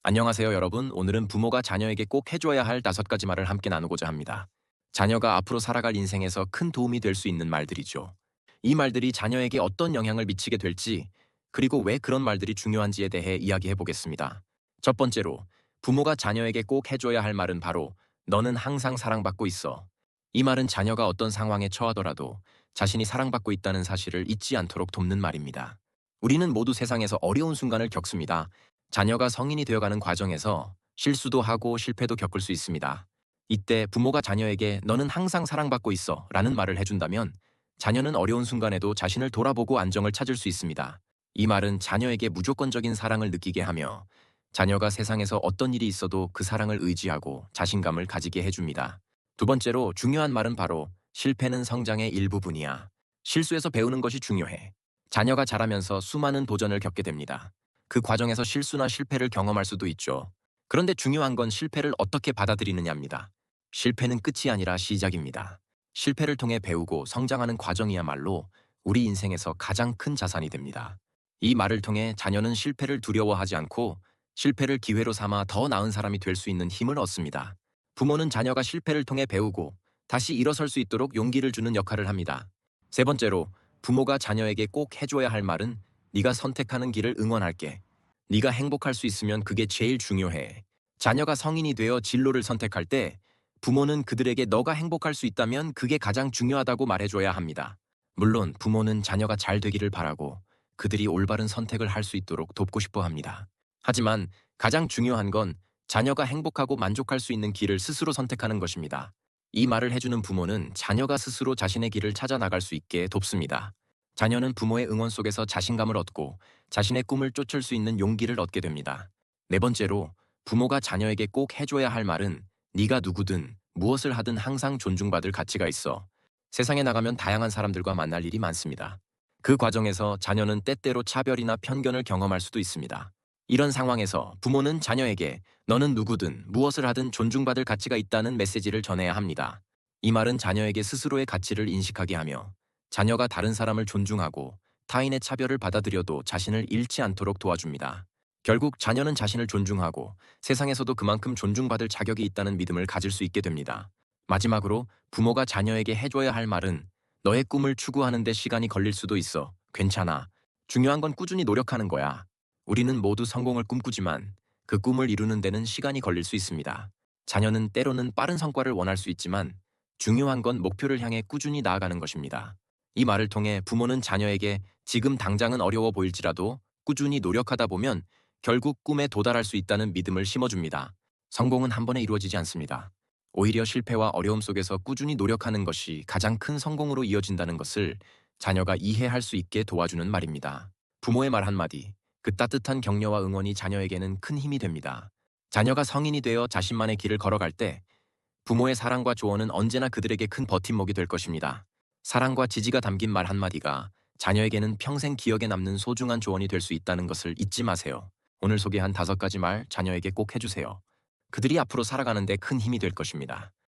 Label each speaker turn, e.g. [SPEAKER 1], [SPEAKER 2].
[SPEAKER 1] 안녕하세요, 여러분. 오늘은 부모가 자녀에게 꼭 해줘야 할 5가지 말을 함께 나누고자 합니다. 자녀가 앞으로 살아갈 인생에서 큰 도움이 될 수 있는 말들이죠. 이 말들이 자녀에게 어떤 영향을 미치게 될지, 그리고 왜 그런 말들이 중요한지에 대해 이야기해 보겠습니다. 첫 번째로, 부모가 자녀에게 꼭 해줘야 할 말은 바로, 너는 항상 사랑받고 있어. 이 말은 자녀가 어떤 상황에 처하더라도 자신이 사랑받고 있다는 사실을 잊지 않도록 돕는 말입니다. 우리는 모두 세상에서 어려운 순간을 겪습니다. 자녀가 성인이 되어가는 과정에서 실수도 하고 실패도 겪을 수 있습니다. 이때 부모가 자녀에게 너는 항상 사랑받고 있어 라는 말을 해준다면 자녀는 어려운 순간에도 자신을 돌아보고 안정을 찾을 수 있습니다. 이 말은 자녀에게 무조건적인 사랑을 느끼게 하며 자녀가 세상에서 어떤 일이 있어도 그 사랑을 의지하고 자신감을 가지게 해줍니다. 두 번째로 중요한 말은 바로 실패는 성장의 일부분이야. 실수에서 배우는 것이 중요해. 자녀가 자라면서 수많은 도전을 겪게 됩니다. 그 과정에서 실수나 실패를 경험할 수도 있죠. 그런데 중요한 건 실패를 어떻게 받아들이느냐입니다. 실패는 끝이 아니라 시작입니다. 실패를 통해 배우고 성장하는 과정이야말로 우리 인생에서 가장 큰 자산이 됩니다. 이 말을 통해 자녀는 실패를 두려워하지 않고 실패를 기회로 삼아 더 나은 사람이 될 수 있는 힘을 얻습니다. 부모는 자녀가 실패를 통해 배우고 다시 일어설 수 있도록 용기를 주는 역할을 합니다. 세 번째로, 부모가 자녀에게 꼭 해줘야 할 말은 네가 선택하는 길을 응원할게. 네가 행복할 수 있으면 그게 제일 중요해. 자녀가 성인이 되어 진로를 선택할 때 부모는 그들에게 너가 행복할 수 있다면 그게 가장 중요하다고 말해줘야 합니다. 물론 부모는 자녀가 잘 되기를 바라고 그들이 올바른 선택을 할 수 있도록 돕고 싶어 합니다. 하지만 가장 중요한 건 자녀가 행복하고 만족할 수 있는 길을 스스로 선택하는 것입니다. 이 말을 해주는 부모는 자녀가 스스로 자신의 길을 찾아 나갈 수 있게 돕습니다. 자녀는 부모의 응원 속에서 자신감을 얻고 자신의 꿈을 쫓을 수 있는 용기를 얻게 됩니다. 네 번째로, 부모가 자녀에게 꼭 해줘야 할 말은 네가 누구든 무엇을 하든 항상 존중받을 가치가 있어. 세상에 나가면 다양한 사람들과 만날 일이 많습니다. 그 과정에서 자녀는 때때로 차별이나 편견을 경험할 수도 있습니다. 이런 상황에서 부모는 자녀에게 너는 누구든 무엇을 하든 존중받을 가치가 있다는 메시지를 전해야 합니다. 이 말은 자녀에게 스스로의 가치를 인식하게 하며 자녀가 다른 사람을 존중하고 타인의 차별을 받아들여도 자신을 잃지 않도록 도와줍니다. 결국 자녀는 자신을 존중하고 세상에서도 그만큼 존중받을 자격이 있다는 믿음을 가질 수 있게 됩니다. 마지막으로, 부모가 자녀에게 해줘야 할 말은 너의 꿈을 추구하는 데 시간이 걸릴 수도 있어. 괜찮아. 중요한 건 꾸준히 노력하는 거야. 우리는 모두 성공을 꿈꾸지만 그 꿈을 이루는 데는 시간이 걸릴 수 있습니다. 자녀는 때로는 빠른 성과를 원할 수 있지만 중요한 건 목표를 향해 꾸준히 나아가는 것입니다. 이 말을 통해 부모는 자녀에게 지금 당장은 어려워 보일지라도 꾸준히 노력하다 보면 결국 꿈에 도달할 수 있다는 믿음을 심어줍니다. 성공은 한 번에 이루어지지 않습니다. 오히려 실패와 어려움 속에서 꾸준히 노력하는 것이 가장 큰 성공으로 이어진다는 것을 자녀가 이해할 수 있게 도와주는 말입니다. 부모의 말 한마디, 그 따뜻한 격려와 응원이 자녀에게는 큰 힘이 됩니다. 자녀가 성인이 되어 자신만의 길을 걸어갈 때 부모의 사랑과 조언은 언제나 그들에게 큰 버팀목이 될 것입니다. 사랑과 지지가 담긴 말 한마디가 자녀에게는 평생 기억에 남는 소중한 조언이 될 수 있다는 것을 잊지 마세요. 오늘 소개한 5가지 말 자녀에게 꼭 해주세요. 그들이 앞으로 살아가는 데 큰 힘이 될 것입니다.